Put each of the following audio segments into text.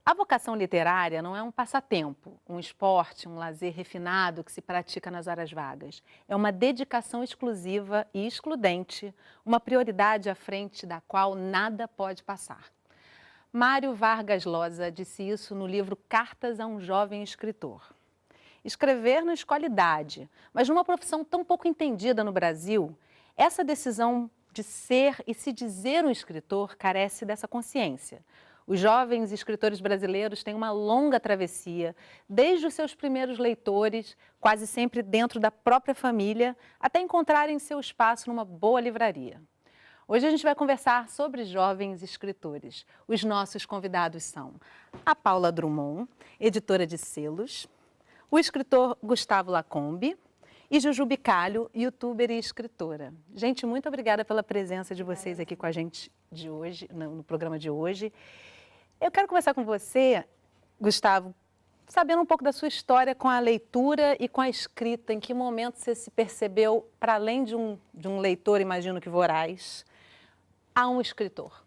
A vocação literária não é um passatempo, um esporte, um lazer refinado que se pratica nas horas vagas. É uma dedicação exclusiva e excludente, uma prioridade à frente da qual nada pode passar. Mário Vargas Llosa disse isso no livro Cartas a um Jovem Escritor. Escrever não escolhe idade, mas numa profissão tão pouco entendida no Brasil, essa decisão de ser e se dizer um escritor carece dessa consciência. Os jovens escritores brasileiros têm uma longa travessia, desde os seus primeiros leitores, quase sempre dentro da própria família, até encontrarem seu espaço numa boa livraria. Hoje a gente vai conversar sobre jovens escritores. Os nossos convidados são a Paula Drummond, editora de selos, o escritor Gustavo Lacombe e Juju Bicalho, youtuber e escritora. Gente, muito obrigada pela presença de vocês aqui com a gente de hoje, no programa de hoje. Eu quero conversar com você, Gustavo, sabendo um pouco da sua história com a leitura e com a escrita. Em que momento você se percebeu, para além de um leitor, imagino que voraz, a um escritor?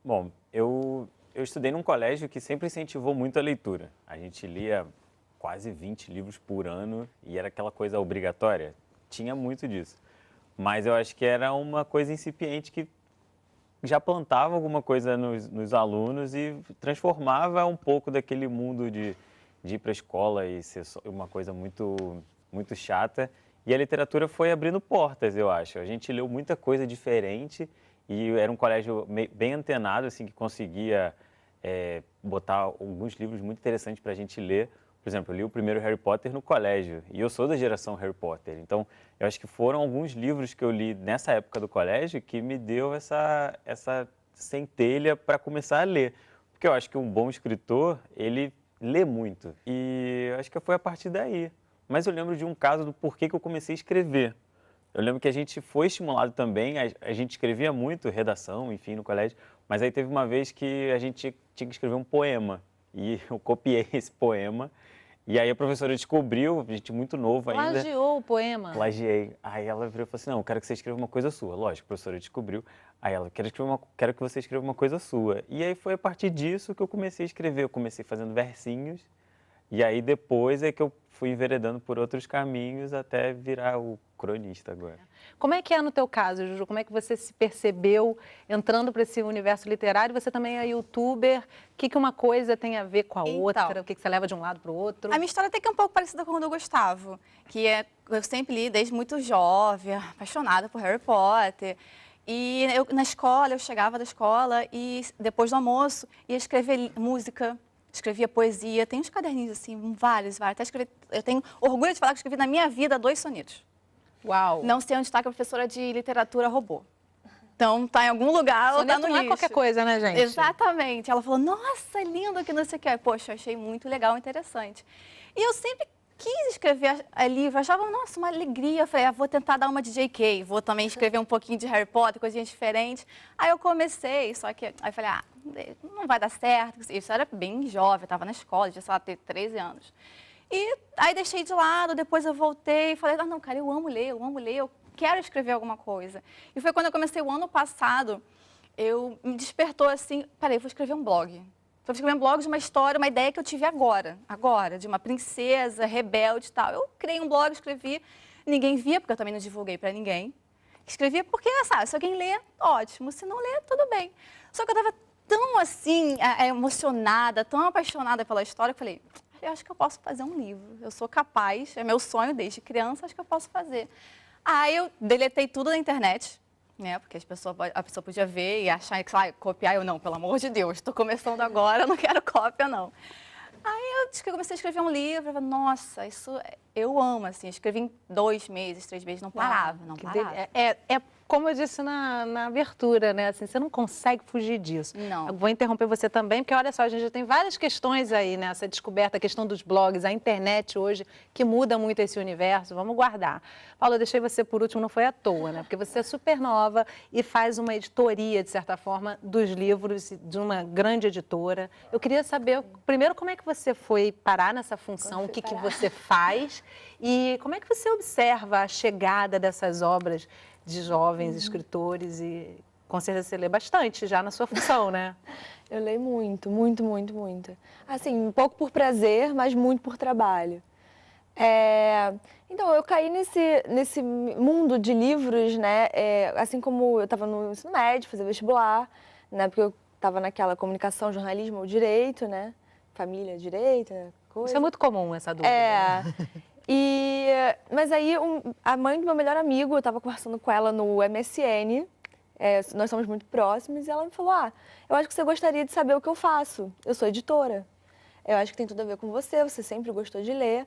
Bom, eu estudei num colégio que sempre incentivou muito a leitura. A gente lia quase 20 livros por ano e era aquela coisa obrigatória. Tinha muito disso. Mas eu acho que era uma coisa incipiente que já plantava alguma coisa nos alunos e transformava um pouco daquele mundo de ir para a escola e ser uma coisa muito, muito chata. E a literatura foi abrindo portas, eu acho. A gente leu muita coisa diferente e era um colégio bem antenado, assim, que conseguia botar alguns livros muito interessantes para a gente ler. Por exemplo, eu li o primeiro Harry Potter no colégio e eu sou da geração Harry Potter. Então, eu acho que foram alguns livros que eu li nessa época do colégio que me deu essa centelha para começar a ler. Porque eu acho que um bom escritor, ele lê muito. E eu acho que foi a partir daí. Mas eu lembro de um caso do porquê que eu comecei a escrever. Eu lembro que a gente foi estimulado também, a gente escrevia muito, redação, enfim, no colégio. Mas aí teve uma vez que a gente tinha que escrever um poema. E eu copiei esse poema. E aí a professora descobriu, a gente muito novo ainda. Plagiou o poema? Plagiei. Aí ela virou e falou assim, não, eu quero que você escreva uma coisa sua. Lógico, a professora descobriu. Aí ela, quero que você escreva uma coisa sua. E aí foi a partir disso que eu comecei a escrever. Eu comecei fazendo versinhos. E aí depois é que eu fui enveredando por outros caminhos até virar o cronista agora. Como é que é no teu caso, Juju? Como é que você se percebeu entrando para esse universo literário? Você também é youtuber. O que uma coisa tem a ver com a outra? O que você leva de um lado para o outro? A minha história até que é um pouco parecida com a do Gustavo, eu sempre li desde muito jovem, apaixonada por Harry Potter. E na escola, eu chegava da escola e depois do almoço ia escrever música, escrevia poesia. Tem uns caderninhos assim, vários. Até escrevi, eu tenho orgulho de falar que escrevi na minha vida 2 sonetos. Uau! Não sei onde está, que a professora de literatura roubou. Então, tá em algum lugar ou tá no não lixo. é qualquer coisa, né, gente? Exatamente. Ela falou, nossa, lindo, que não sei o que. Poxa, eu achei muito legal, interessante. E eu sempre quis escrever livro, achava, nossa, uma alegria. Eu falei, vou tentar dar uma de J.K., vou também escrever um pouquinho de Harry Potter, coisinhas diferentes. Aí eu comecei, só que, aí eu falei, não vai dar certo. Isso era bem jovem, eu estava na escola, já sei lá, ter 13 anos. E aí deixei de lado, depois eu voltei e falei, não, cara, eu amo ler, eu quero escrever alguma coisa. E foi quando eu comecei o ano passado, me despertou assim, peraí, vou escrever um blog. Vou escrever um blog de uma história, uma ideia que eu tive agora, de uma princesa rebelde e tal. Eu criei um blog, escrevi, ninguém via, porque eu também não divulguei para ninguém. Escrevi porque, sabe, se alguém lê, ótimo, se não lê, tudo bem. Só que eu estava tão assim, emocionada, tão apaixonada pela história, que eu falei, eu acho que eu posso fazer um livro. Eu sou capaz, é meu sonho desde criança, acho que eu posso fazer. Aí eu deletei tudo na internet, né? Porque a pessoa podia ver e achar que, copiar. Eu não, pelo amor de Deus, estou começando agora, não quero cópia, não. Aí eu comecei a escrever um livro, eu falei, nossa, isso eu amo, assim. Escrevi em 2 meses, 3 meses, não parava, não parava. É como eu disse na abertura, né? Assim, você não consegue fugir disso. Não. Eu vou interromper você também, porque olha só, a gente já tem várias questões aí nessa descoberta, a questão dos blogs, a internet hoje, que muda muito esse universo. Vamos guardar. Paula, eu deixei você por último, não foi à toa, né? Porque você é super nova e faz uma editoria, de certa forma, dos livros de uma grande editora. Eu queria saber, primeiro, como é que você foi parar nessa função, o que você faz e como é que você observa a chegada dessas obras de jovens escritores e Com certeza você lê bastante já na sua função, né? Eu leio muito, muito, muito, muito. Assim, um pouco por prazer, mas muito por trabalho. Então, eu caí nesse mundo de livros, né? Assim como eu estava no ensino médio, fazia vestibular, né? Porque eu estava naquela comunicação, jornalismo ou direito, né? Família, direito, coisa. Isso é muito comum, essa dúvida. Mas aí, a mãe do meu melhor amigo, eu estava conversando com ela no MSN, nós somos muito próximos, e ela me falou, eu acho que você gostaria de saber o que eu faço. Eu sou editora. Eu acho que tem tudo a ver com você sempre gostou de ler.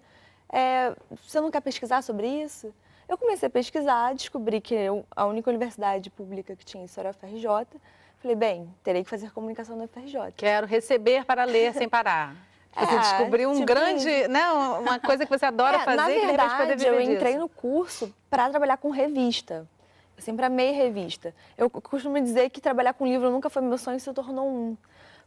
Você não quer pesquisar sobre isso? Eu comecei a pesquisar, descobri que a única universidade pública que tinha isso era a UFRJ. Falei, bem, terei que fazer comunicação na UFRJ. Quero receber para ler sem parar. Você descobriu grande, né, uma coisa que você adora fazer. Na que verdade, poder viver eu entrei disso. no curso para trabalhar com revista. Eu sempre amei revista. Eu costumo dizer que trabalhar com livro nunca foi meu sonho e se tornou um.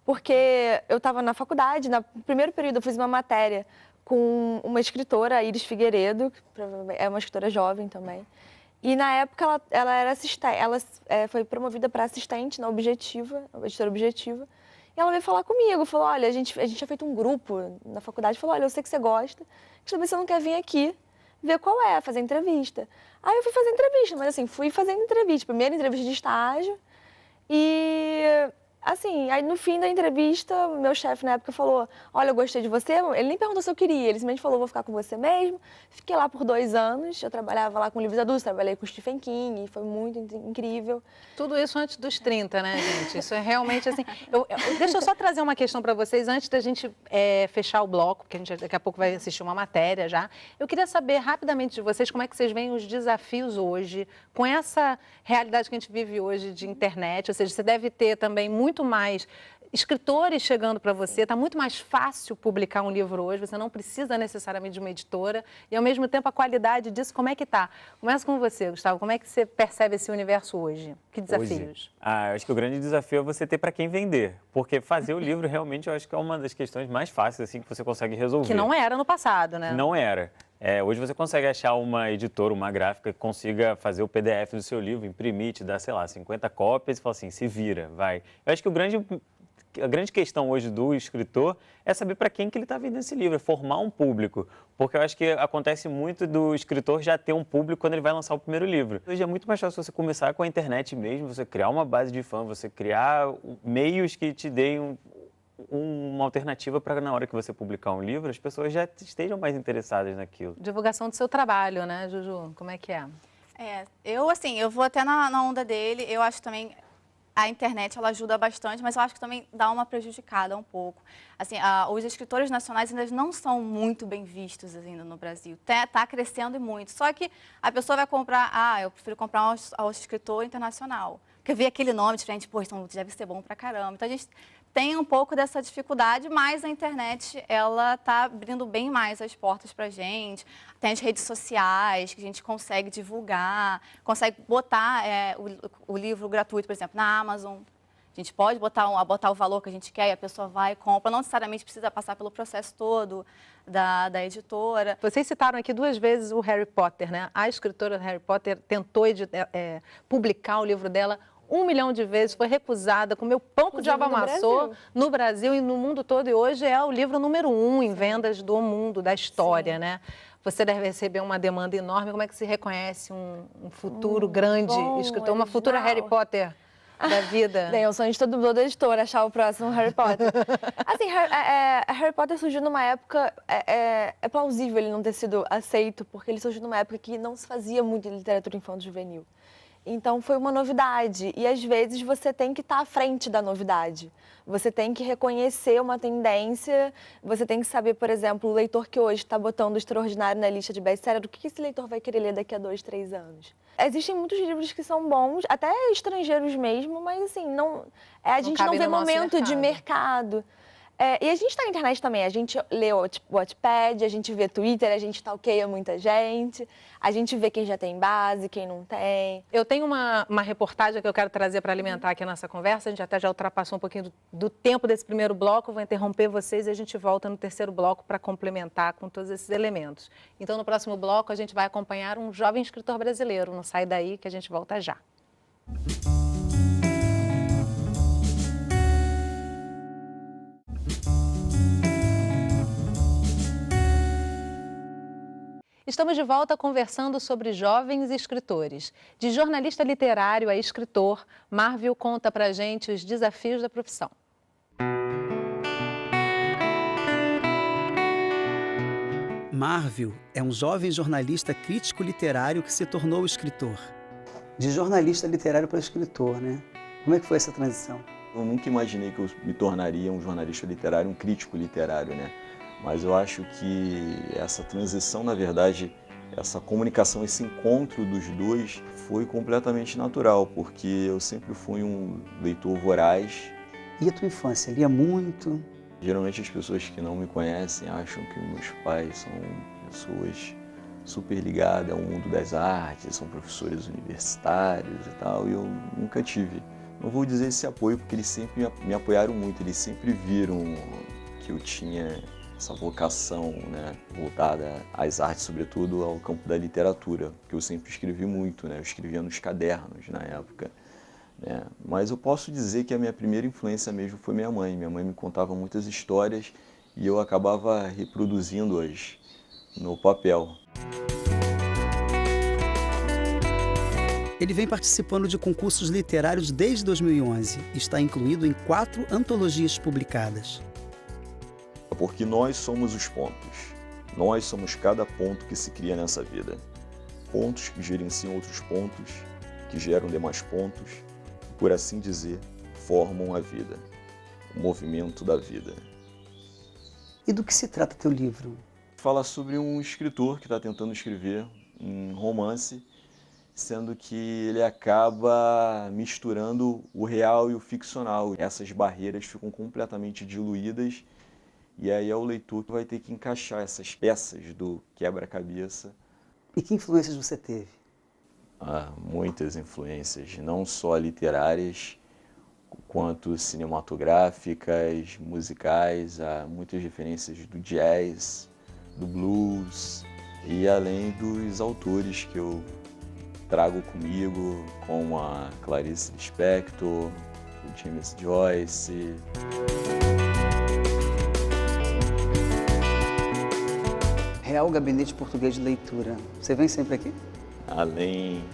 Porque eu estava na faculdade, no primeiro período eu fiz uma matéria com uma escritora, a Iris Figueiredo, que é uma escritora jovem também. E na época ela era assistente, ela foi promovida para assistente na Objetiva, editora Objetiva. E ela veio falar comigo, falou, olha, a gente tinha feito um grupo na faculdade, falou, olha, eu sei que você gosta, quer saber se você não quer vir aqui ver qual fazer entrevista. Aí eu fui fazer entrevista, mas assim, fui fazendo entrevista, primeira entrevista de estágio. E assim, aí no fim da entrevista, meu chefe na época falou, olha, eu gostei de você. Ele nem perguntou se eu queria, ele simplesmente falou, vou ficar com você mesmo. Fiquei lá por 2 anos, eu trabalhava lá com livros adultos, trabalhei com Stephen King, foi muito incrível. Tudo isso antes dos 30, né, gente? Isso é realmente assim... Deixa eu só trazer uma questão para vocês, antes da gente fechar o bloco, porque a gente daqui a pouco vai assistir uma matéria já. Eu queria saber rapidamente de vocês como é que vocês veem os desafios hoje, com essa realidade que a gente vive hoje de internet, ou seja, você deve ter também muito mais escritores chegando para você, está muito mais fácil publicar um livro hoje, você não precisa necessariamente de uma editora, e ao mesmo tempo a qualidade disso, como é que está? Começa com você, Gustavo, como é que você percebe esse universo hoje? Que desafios? Eu acho que o grande desafio é você ter para quem vender, porque fazer o livro realmente eu acho que é uma das questões mais fáceis assim, que você consegue resolver. Que não era no passado, né? Não era. Hoje você consegue achar uma editora, uma gráfica que consiga fazer o PDF do seu livro, imprimir, te dar, sei lá, 50 cópias e falar assim, se vira, vai. Eu acho que a grande questão hoje do escritor é saber para quem que ele está vendendo esse livro, é formar um público. Porque eu acho que acontece muito do escritor já ter um público quando ele vai lançar o primeiro livro. Hoje é muito mais fácil você começar com a internet mesmo, você criar uma base de fã, você criar meios que te deem uma alternativa para na hora que você publicar um livro, as pessoas já estejam mais interessadas naquilo. Divulgação do seu trabalho, né, Juju? Como é que é? Eu vou até na onda dele, eu acho também a internet ela ajuda bastante, mas eu acho que também dá uma prejudicada um pouco. Assim, os escritores nacionais ainda não são muito bem vistos ainda no Brasil. Tá crescendo e muito. Só que a pessoa vai comprar, eu prefiro comprar um escritor internacional. Porque eu vi aquele nome diferente, pô, então deve ser bom pra caramba. Então a gente tem um pouco dessa dificuldade, mas a internet, ela está abrindo bem mais as portas para a gente. Tem as redes sociais que a gente consegue divulgar, consegue botar o livro gratuito, por exemplo, na Amazon. A gente pode botar o valor que a gente quer e a pessoa vai e compra. Não necessariamente precisa passar pelo processo todo da editora. Vocês citaram aqui 2 vezes o Harry Potter, né? A escritora do Harry Potter tentou publicar o livro dela 1 milhão de vezes, foi recusada, comeu pão que o diabo amassou no Brasil e no mundo todo. E hoje é o livro número 1 em vendas do mundo, da história, né? Você deve receber uma demanda enorme. Como é que se reconhece um futuro grande escritor, uma futura Harry Potter da vida? Bem, o sonho de toda editora, achar o próximo Harry Potter. Assim, Harry Potter surgiu numa época, é plausível ele não ter sido aceito, porque ele surgiu numa época que não se fazia muito literatura infanto-juvenil. Então, foi uma novidade e, às vezes, você tem que estar à frente da novidade. Você tem que reconhecer uma tendência, você tem que saber, por exemplo, o leitor que hoje está botando o Extraordinário na lista de best-seller, o que esse leitor vai querer ler daqui a 2, 3 anos. Existem muitos livros que são bons, até estrangeiros mesmo, mas, assim, a gente não vê momento de mercado. E a gente está na internet também, a gente lê o Wattpad, a gente vê Twitter, a gente stalkeia muita gente, a gente vê quem já tem base, quem não tem. Eu tenho uma reportagem que eu quero trazer para alimentar aqui a nossa conversa, a gente até já ultrapassou um pouquinho do tempo desse primeiro bloco, vou interromper vocês e a gente volta no terceiro bloco para complementar com todos esses elementos. Então, no próximo bloco, a gente vai acompanhar um jovem escritor brasileiro, não sai daí que a gente volta já. Estamos de volta conversando sobre jovens escritores. De jornalista literário a escritor, Marvil conta pra gente os desafios da profissão. Marvil é um jovem jornalista crítico literário que se tornou escritor. De jornalista literário para escritor, né? Como é que foi essa transição? Eu nunca imaginei que eu me tornaria um jornalista literário, um crítico literário, né? Mas eu acho que essa transição, na verdade, essa comunicação, esse encontro dos dois foi completamente natural, porque eu sempre fui um leitor voraz. E a tua infância? Lia muito? Geralmente as pessoas que não me conhecem acham que meus pais são pessoas super ligadas ao mundo das artes, são professores universitários e tal, e eu nunca tive. Não vou dizer esse apoio, porque eles sempre me apoiaram muito, eles sempre viram que eu tinha essa vocação, né, voltada às artes, sobretudo ao campo da literatura, que eu sempre escrevi muito, né, eu escrevia nos cadernos na época. Né? Mas eu posso dizer que a minha primeira influência mesmo foi minha mãe. Minha mãe me contava muitas histórias e eu acabava reproduzindo-as no papel. Ele vem participando de concursos literários desde 2011 e está incluído em 4 antologias publicadas. Porque nós somos os pontos. Nós somos cada ponto que se cria nessa vida. Pontos que gerenciam outros pontos, que geram demais pontos, por assim dizer, formam a vida, o movimento da vida. E do que se trata teu livro? Fala sobre um escritor que está tentando escrever um romance, sendo que ele acaba misturando o real e o ficcional. Essas barreiras ficam completamente diluídas e aí é o leitor que vai ter que encaixar essas peças do quebra-cabeça. E que influências você teve? Muitas influências, não só literárias, quanto cinematográficas, musicais, há muitas referências do jazz, do blues, e além dos autores que eu trago comigo, como a Clarice Lispector, o James Joyce. Real Gabinete Português de Leitura. Você vem sempre aqui? Além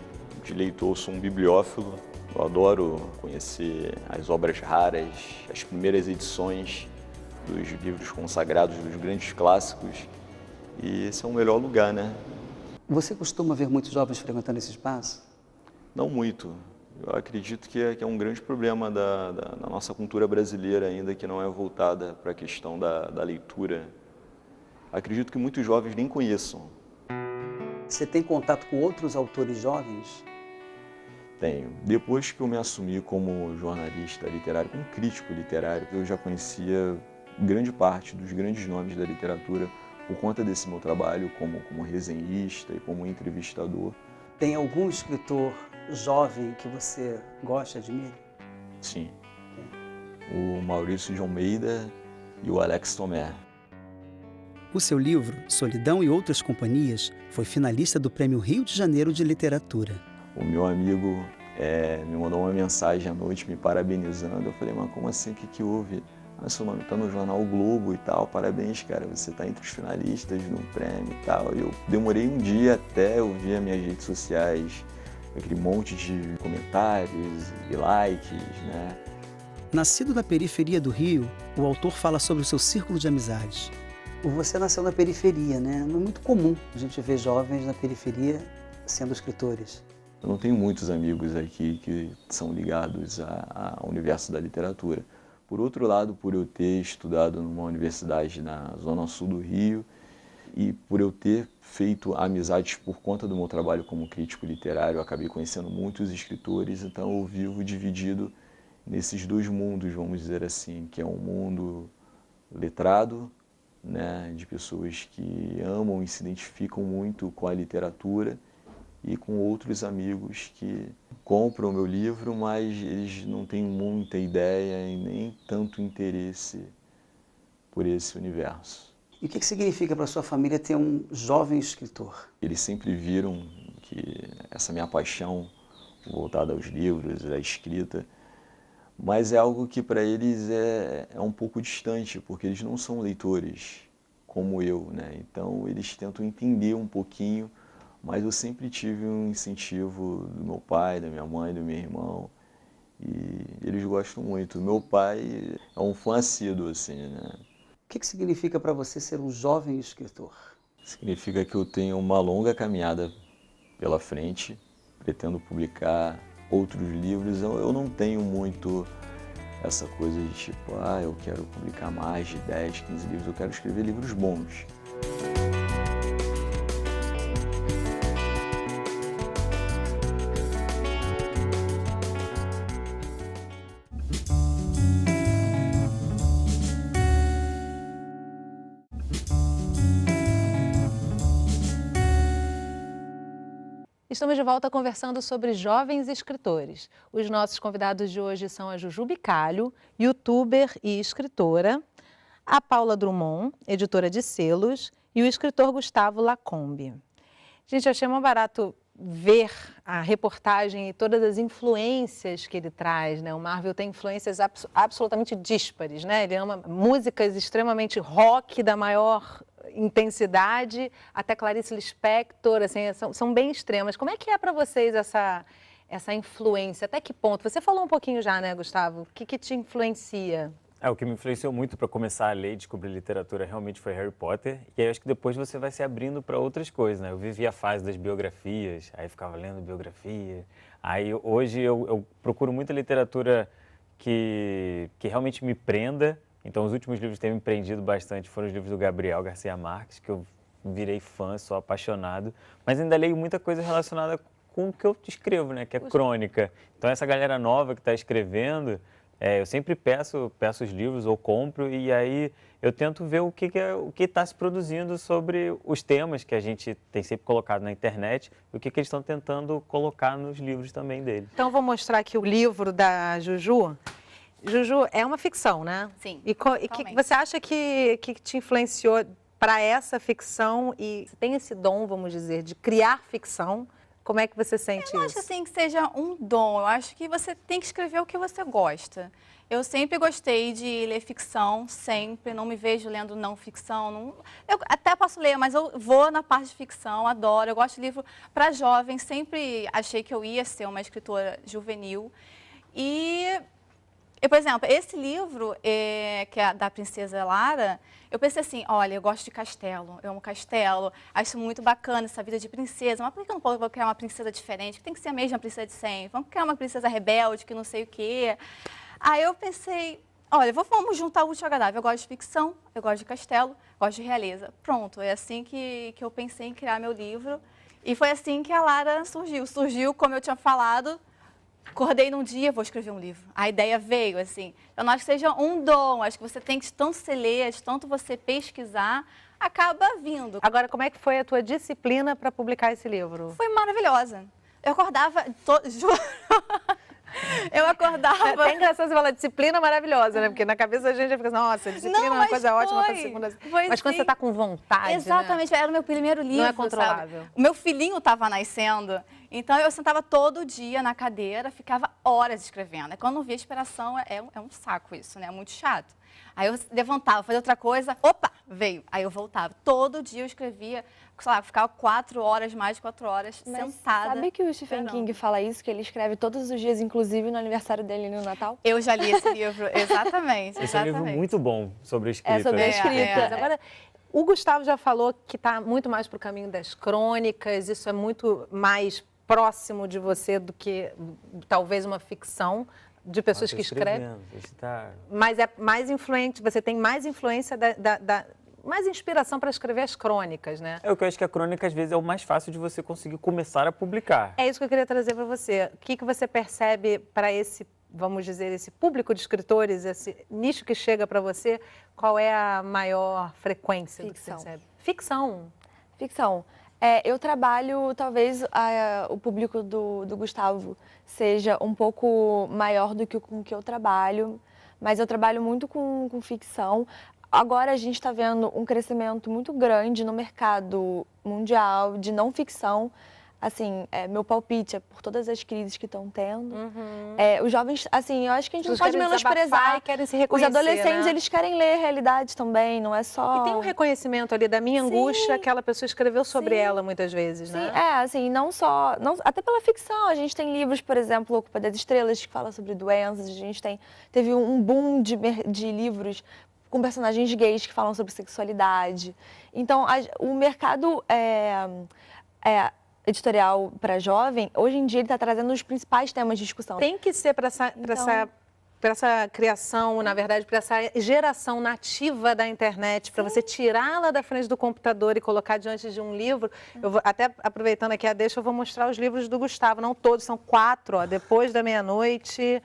de leitor, sou um bibliófilo. Eu adoro conhecer as obras raras, as primeiras edições dos livros consagrados, dos grandes clássicos. E esse é o melhor lugar, né? Você costuma ver muitos jovens frequentando esse espaço? Não muito. Eu acredito que é um grande problema da nossa cultura brasileira ainda, que não é voltada para a questão da leitura. Acredito que muitos jovens nem conheçam. Você tem contato com outros autores jovens? Tenho. Depois que eu me assumi como jornalista literário, como crítico literário, eu já conhecia grande parte dos grandes nomes da literatura por conta desse meu trabalho como resenhista e como entrevistador. Tem algum escritor jovem que você gosta, admira? Sim. O Maurício de Almeida e o Alex Tomé. O seu livro, Solidão e Outras Companhias, foi finalista do Prêmio Rio de Janeiro de Literatura. O meu amigo me mandou uma mensagem à noite me parabenizando. Eu falei, mas como assim? O que houve? Seu nome está no jornal o Globo e tal, parabéns, cara, você está entre os finalistas no prêmio e tal. Eu demorei um dia até eu ver as minhas redes sociais, aquele monte de comentários e likes, né? Nascido na periferia do Rio, o autor fala sobre o seu círculo de amizades. Você nasceu na periferia, né? Não é muito comum a gente ver jovens na periferia sendo escritores. Eu não tenho muitos amigos aqui que são ligados ao universo da literatura. Por outro lado, por eu ter estudado numa universidade na Zona Sul do Rio e por eu ter feito amizades por conta do meu trabalho como crítico literário, eu acabei conhecendo muitos escritores, então eu vivo dividido nesses dois mundos, vamos dizer assim, que é um mundo letrado, né, de pessoas que amam e se identificam muito com a literatura, e com outros amigos que compram o meu livro, mas eles não têm muita ideia e nem tanto interesse por esse universo. E o que significa para sua família ter um jovem escritor? Eles sempre viram que essa minha paixão voltada aos livros, à escrita, mas é algo que para eles é um pouco distante, porque eles não são leitores. como eu, né? Então eles tentam entender um pouquinho, mas eu sempre tive um incentivo do meu pai, da minha mãe, do meu irmão, e eles gostam muito. Meu pai é um fã assíduo, assim, né? O que significa para você ser um jovem escritor? Significa que eu tenho uma longa caminhada pela frente, pretendo publicar outros livros. Eu não tenho muito essa coisa de tipo, eu quero publicar mais de 10, 15 livros, eu quero escrever livros bons. Estamos de volta conversando sobre jovens escritores. Os nossos convidados de hoje são a Juju Bicalho, youtuber e escritora, a Paula Drummond, editora de selos, e o escritor Gustavo Lacombe. Gente, eu achei muito barato ver a reportagem e todas as influências que ele traz, né? O Marvel tem influências absolutamente díspares, né? Ele ama músicas extremamente rock da maior intensidade, até Clarice Lispector, assim, são bem extremas. Como é que é para vocês essa influência? Até que ponto? Você falou um pouquinho já, né, Gustavo? O que te influencia? O que me influenciou muito para começar a ler e descobrir literatura realmente foi Harry Potter. E aí acho que depois você vai se abrindo para outras coisas, né? Eu vivi a fase das biografias, aí ficava lendo biografia. Aí hoje eu procuro muita literatura que realmente me prenda. Então os últimos livros que têm me prendido bastante foram os livros do Gabriel Garcia Marques, que eu virei fã, sou apaixonado. Mas ainda leio muita coisa relacionada com o que eu escrevo, né? Que é crônica. Então essa galera nova que está escrevendo... eu sempre peço os livros ou compro e aí eu tento ver o que está se produzindo sobre os temas que a gente tem sempre colocado na internet e o que eles estão tentando colocar nos livros também deles. Então, vou mostrar aqui o livro da Juju. Juju, é uma ficção, né? Sim, E que você acha que te influenciou para essa ficção e você tem esse dom, vamos dizer, de criar ficção? Como é que você sente isso? Eu não acho assim que seja um dom, eu acho que você tem que escrever o que você gosta. Eu sempre gostei de ler ficção, sempre, não me vejo lendo não ficção. Eu até posso ler, mas eu vou na parte de ficção, adoro. Eu gosto de livro para jovens, sempre achei que eu ia ser uma escritora juvenil. Por exemplo, esse livro, que é da Princesa Lara, eu pensei assim, olha, eu gosto de castelo, eu amo castelo, acho muito bacana essa vida de princesa, mas por que eu não vou criar uma princesa diferente? Tem que ser a mesma princesa de sempre, vamos criar uma princesa rebelde, que não sei o quê. Aí eu pensei, olha, vamos juntar o útil ao agradável, eu gosto de ficção, eu gosto de castelo, gosto de realeza. Pronto, é assim que eu pensei em criar meu livro, e foi assim que a Lara surgiu. Surgiu, como eu tinha falado, acordei num dia, vou escrever um livro. A ideia veio, assim. Eu não acho que seja um dom, acho que você tem que, tanto você ler, tanto você pesquisar, acaba vindo. Agora, como é que foi a tua disciplina para publicar esse livro? Foi maravilhosa. Eu acordava, juro, eu acordava... É até engraçado você falar disciplina maravilhosa, né? Porque na cabeça a gente fica assim, nossa, disciplina é uma coisa ótima para segunda. Mas quando você está com vontade, exatamente, né? Era o meu primeiro livro, não é controlável. Sabe? O meu filhinho estava nascendo, então eu sentava todo dia na cadeira, ficava horas escrevendo. Quando não via inspiração, é um saco isso, né? É muito chato. Aí eu levantava, fazia outra coisa, opa, veio. Aí eu voltava. Todo dia eu escrevia, sei lá, ficava 4 horas, mais de 4 horas, Mas sentada. Sabe que o Stephen King fala isso, que ele escreve todos os dias, inclusive no aniversário dele e no Natal? Eu já li esse livro, exatamente. Esse é um livro muito bom sobre a escrita. É sobre a escrita. Agora, o Gustavo já falou que está muito mais para o caminho das crônicas, isso é muito mais próximo de você do que talvez uma ficção de pessoas que escrevem. Mas é mais influente, você tem mais influência mais inspiração para escrever as crônicas, né? É o que eu acho que a crônica, às vezes, é o mais fácil de você conseguir começar a publicar. É isso que eu queria trazer para você. O que você percebe para esse, vamos dizer, esse público de escritores, esse nicho que chega para você? Qual é a maior frequência do que você percebe? Ficção. Ficção. Eu trabalho, talvez o público do Gustavo seja um pouco maior do que com que eu trabalho, mas eu trabalho muito com ficção. Agora a gente está vendo um crescimento muito grande no mercado mundial de não ficção. assim, meu palpite é por todas as crises que estão tendo. Uhum. Os jovens, assim, eu acho que a gente Eles não pode querem desabafar menosprezar. e querem se Os reconhecer, adolescentes, né? eles querem ler a realidade também, não é só... E tem um reconhecimento ali da minha Sim. angústia, aquela pessoa escreveu sobre Sim. ela muitas vezes, Sim, né? assim, não só... até pela ficção, a gente tem livros, por exemplo, O Culpa das Estrelas, que fala sobre doenças, a gente teve um boom de livros com personagens gays que falam sobre sexualidade. Então, o mercado editorial para jovem, hoje em dia ele está trazendo os principais temas de discussão. Tem que ser para essa criação, na verdade, para essa geração nativa da internet, para você tirá-la da frente do computador e colocar diante de um livro. Eu vou, até aproveitando aqui a deixa, eu vou mostrar os livros do Gustavo, não todos, são 4, ó, Depois da Meia-Noite,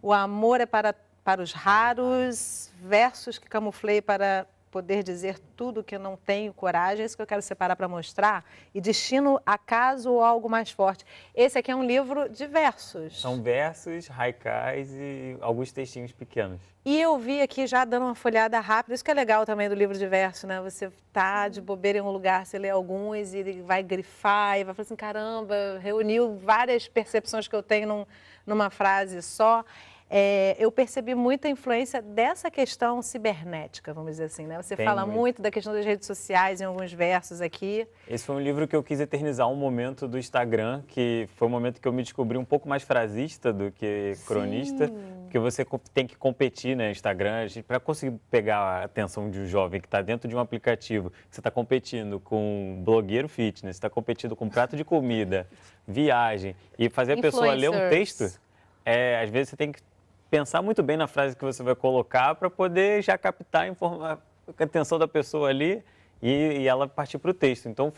O Amor é para os Raros, Versos que Camuflei para Poder Dizer Tudo que eu Não Tenho Coragem, é isso que eu quero separar para mostrar, e Destino, Acaso ou Algo Mais Forte. Esse aqui é um livro de versos. São versos, haikais e alguns textinhos pequenos. E eu vi aqui já dando uma folhada rápida, isso que é legal também do livro de verso, né? Você tá de bobeira em um lugar, você lê alguns e ele vai grifar e vai falar assim, caramba, reuniu várias percepções que eu tenho numa frase só. Eu percebi muita influência dessa questão cibernética, vamos dizer assim, né? Você fala muito da questão das redes sociais em alguns versos aqui. Esse foi um livro que eu quis eternizar um momento do Instagram, que foi um momento que eu me descobri um pouco mais frasista do que cronista, porque você tem que competir, né, no Instagram, para conseguir pegar a atenção de um jovem que está dentro de um aplicativo, você está competindo com um blogueiro fitness, está competindo com um prato de comida, viagem, e fazer a pessoa ler um texto, às vezes você tem que pensar muito bem na frase que você vai colocar para poder já captar a atenção da pessoa ali e ela partir para o texto. Então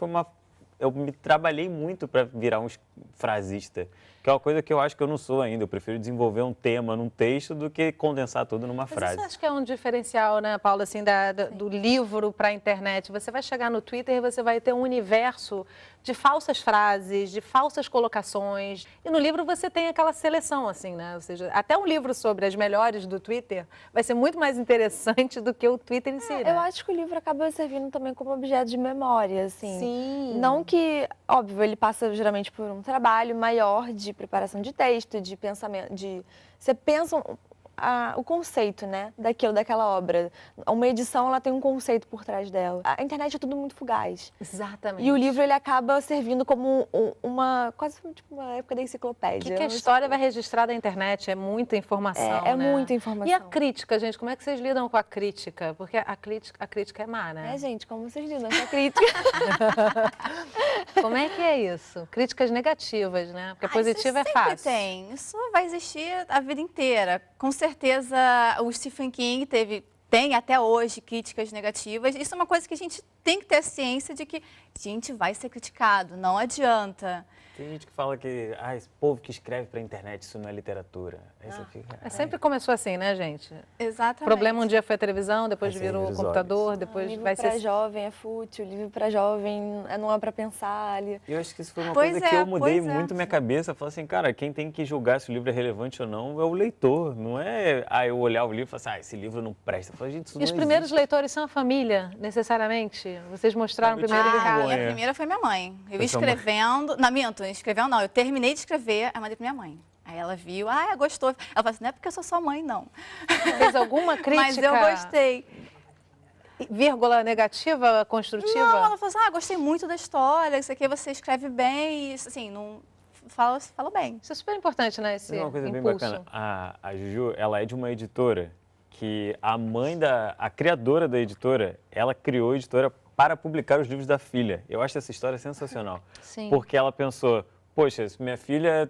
eu me trabalhei muito para virar um frasista, que é uma coisa que eu acho que eu não sou ainda. Eu prefiro desenvolver um tema num texto do que condensar tudo numa frase. Mas isso acho que é um diferencial, né, Paula, assim, do livro para a internet. Você vai chegar no Twitter e você vai ter um universo de falsas frases, de falsas colocações. E no livro você tem aquela seleção, assim, né? Ou seja, até um livro sobre as melhores do Twitter vai ser muito mais interessante do que o Twitter em si, né? Eu acho que o livro acaba servindo também como objeto de memória, assim. Sim. Não que, óbvio, ele passa geralmente por um trabalho maior de preparação de texto, de pensamento, você pensa o conceito, né, daquela obra. Uma edição, ela tem um conceito por trás dela. A internet é tudo muito fugaz. Exatamente. E o livro, ele acaba servindo como quase tipo uma época da enciclopédia. O que a história vai registrar da internet? É muita informação, né? né? Muita informação. E a crítica, gente? Como é que vocês lidam com a crítica? Porque a crítica é má, né? Gente, como vocês lidam com a crítica? Como é que é isso? Críticas negativas, né? Porque a positiva é sempre fácil. Tem. Isso vai existir a vida inteira. Com certeza, o Stephen King tem até hoje críticas negativas. Isso é uma coisa que a gente tem que ter ciência de que a gente vai ser criticado, não adianta. Tem gente que fala que esse povo que escreve para a internet, isso não é literatura. Aí você fica, Sempre começou assim, né, gente? Exatamente. O problema um dia foi a televisão, depois Vai virou o servir os computador, olhos. depois Livro vai para ser... jovem é fútil, livro para jovem não é para pensar. Eu acho que isso foi uma Pois coisa que é, eu mudei pois é. muito minha cabeça. Falei assim, cara, quem tem que julgar se o livro é relevante ou não é o leitor. Não é eu olhar o livro e falar assim, esse livro não presta. Eu falei, gente, isso E os não primeiros existe. leitores são a família, necessariamente? Vocês mostraram Eu primeiro tinha em casa? vergonha. A primeira foi minha mãe. Eu Foi sua mãe. escrevendo... Não, eu terminei de escrever, aí mandei pra minha mãe. Aí ela viu, gostou. Ela falou assim, não é porque eu sou sua mãe, não. Fez alguma crítica? Mas eu gostei. Vírgula negativa, construtiva? Não, ela falou assim, gostei muito da história, isso aqui você escreve bem, e assim, não... Falou bem. Isso é super importante, né? Esse Isso é uma coisa bem impulso. bacana. A Juju, ela é de uma editora que a mãe a criadora da editora, ela criou a editora para publicar os livros da filha. Eu acho essa história sensacional. Sim. Porque ela pensou, poxa, se minha filha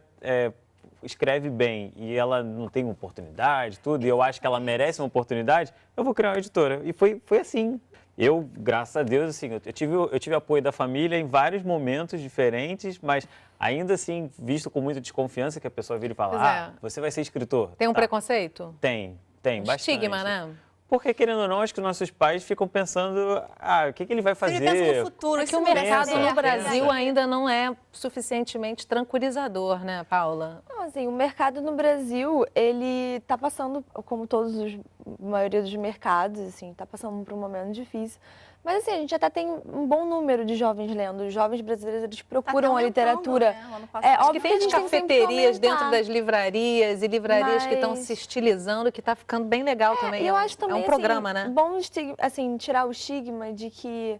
escreve bem e ela não tem uma oportunidade, tudo, e eu acho que ela merece uma oportunidade, eu vou criar uma editora. E foi assim. Eu, graças a Deus, assim, eu tive apoio da família em vários momentos diferentes, mas ainda assim, visto com muita desconfiança, que a pessoa vira e Pois fala, você vai ser escritor. Tem um Tá. preconceito? Tem bastante. Estigma, né? Porque, querendo ou não, acho que nossos pais ficam pensando, o que ele vai fazer? Ele pensa no futuro, É isso que o não vai mercado ser no certo. Brasil ainda não é suficientemente tranquilizador, né, Paula? Não, assim, o mercado no Brasil, ele está passando, como a maioria dos mercados, assim, está passando por um momento difícil. Mas assim, a gente até tem um bom número de jovens lendo. Os jovens brasileiros, eles procuram a literatura. Né? O ano Acho passado. óbvio que tem a gente tem sempre que cafeterias dentro aumentar. das livrarias e livrarias que estão Mas- se estilizando, que está ficando bem legal também. Eu acho também, é um programa, assim, né? bom assim, tirar o estigma de que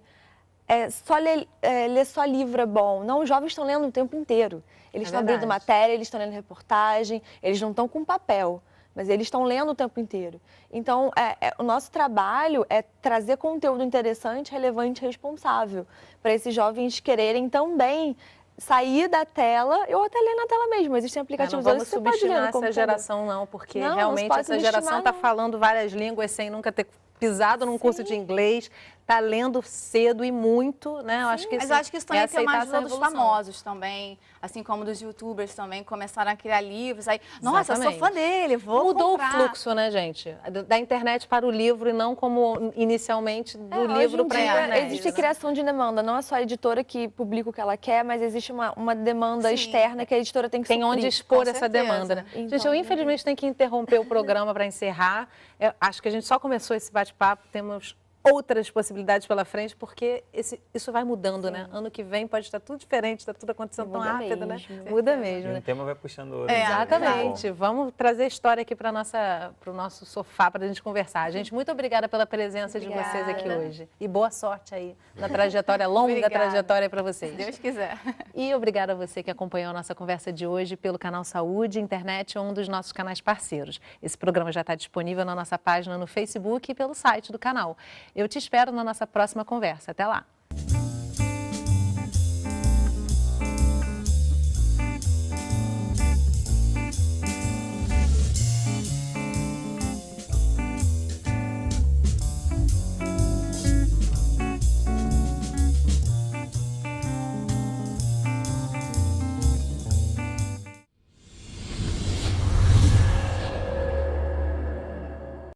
ler só livro é bom. Não, os jovens estão lendo o tempo inteiro. Eles estão abrindo verdade. matéria, eles estão lendo reportagem, eles não estão com papel, mas eles estão lendo o tempo inteiro. Então, o nosso trabalho é trazer conteúdo interessante, relevante e responsável para esses jovens quererem também sair da tela, ou até ler na tela mesmo. Existem Não aplicativos vamos hoje que você pode ler subestimar no essa computador. geração, não, porque Não, não se realmente pode essa geração subestimar, está não. falando várias línguas sem nunca ter pisado num curso de inglês, está lendo cedo e muito, né? Eu acho que Mas isso eu acho que isso também é tem uma aceitar essa ajuda dos revolução. famosos também, assim como dos youtubers também, começaram a criar livros. Aí, nossa, eu sou Exatamente. fã dele, vou Mudou comprar. o fluxo, né, gente? Da internet para o livro e não como inicialmente do Hoje livro em para a dia, internet. existe criação de demanda. Não é só a editora que publica o que ela quer, mas existe uma demanda Sim. externa que a editora tem que Tem suprir. onde expor com essa certeza. demanda, né? Então, Gente, eu infelizmente tenho que interromper o programa para encerrar. Eu acho que a gente só começou esse bate-papo, temos outras possibilidades pela frente, porque isso vai mudando, né? Ano que vem pode estar tudo diferente, está tudo acontecendo tão Muda rápido, né? mesmo. Muda E mesmo, um né? tema vai puxando o outro. Exatamente. Vamos trazer história aqui para o nosso sofá para a gente conversar. Gente, muito obrigada pela presença de vocês aqui Obrigada. hoje. E boa sorte aí na trajetória, longa Obrigada. trajetória para vocês. Se Deus quiser. E obrigada a você que acompanhou a nossa conversa de hoje pelo canal Saúde Internet, um dos nossos canais parceiros. Esse programa já está disponível na nossa página no Facebook e pelo site do canal. Eu te espero na nossa próxima conversa. Até lá!